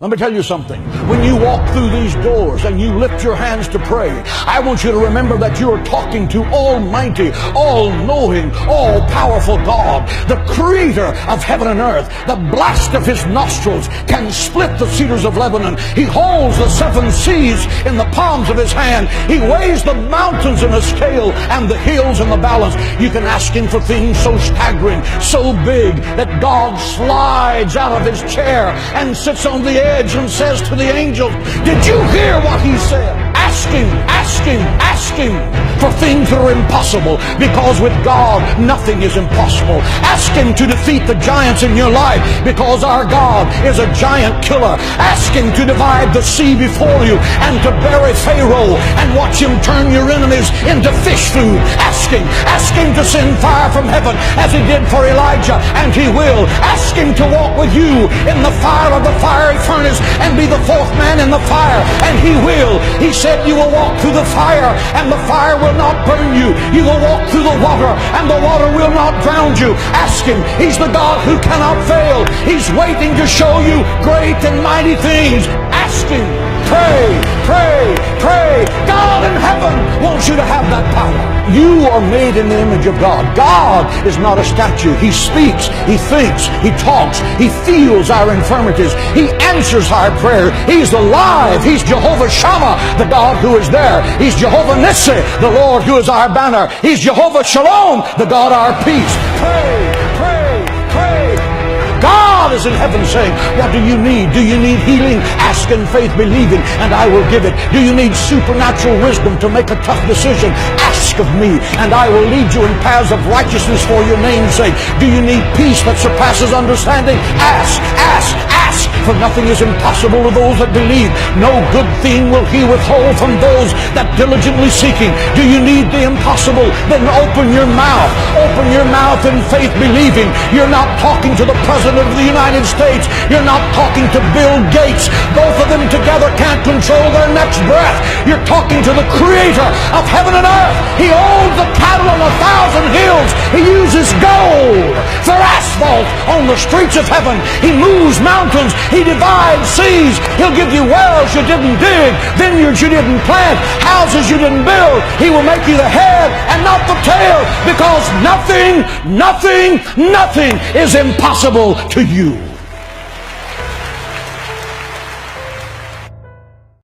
Let me tell you something. When you walk through these doors and you lift your hands to pray, I want you to remember that you are talking to Almighty, all-knowing, all-powerful God, the creator of heaven and earth. The blast of his nostrils can split the cedars of Lebanon. He holds the seven seas in the palms of his hand. He weighs the mountains in a scale and the hills in the balance. You can ask him for things so staggering, so big, that God slides out of his chair and sits on the edge and says to the angels, "Did you hear what he said?" Ask him, ask him, ask him for things that are impossible, because with God nothing is impossible. Ask him to defeat the giants in your life, because our God is a giant killer. Ask him to divide the sea before you and to bury Pharaoh and watch him turn your enemies into fish food. Ask him to send fire from heaven as he did for Elijah, and he will. Ask him to walk with you in the fire of the fiery furnace and be the fourth man in the fire, and he will. He said you will walk through the fire and the fire will not burn you. You will walk through the water and the water will not drown you. Ask him. He's the God who cannot fail. He's waiting to show you great and mighty things. Ask him. Pray, pray, pray. God in heaven wants you to have that power. You are made in the image of God. God is not a statue. He speaks, he thinks, he talks, he feels our infirmities. He answers our prayer. He's alive. He's Jehovah Shammah, the God who is there. He's Jehovah Nissi, the Lord who is our banner. He's Jehovah Shalom, the God our peace. Pray, pray, pray. God is in heaven saying, what do you need? Do you need healing? Ask in faith, believing, and I will give it. Do you need supernatural wisdom to make a tough decision? Ask of me, and I will lead you in paths of righteousness for your name's sake. Do you need peace that surpasses understanding? Ask, ask, ask, for nothing is impossible to those that believe. No good thing will he withhold from those that diligently seek him. Do you need the impossible? Then open your mouth. Open your mouth in faith, believing. You're not talking to the President of the United States. You're not talking to Bill Gates. Both of them together can't control their next breath. You're talking to the Creator of heaven and earth. He owns the cattle on 1,000 hills. He uses gold for asphalt on the streets of heaven. He moves mountains. He divides seas. He'll give you wells you didn't dig, vineyards you didn't plant, houses you didn't build. He will make you the head and not the tail, because nothing is impossible to you.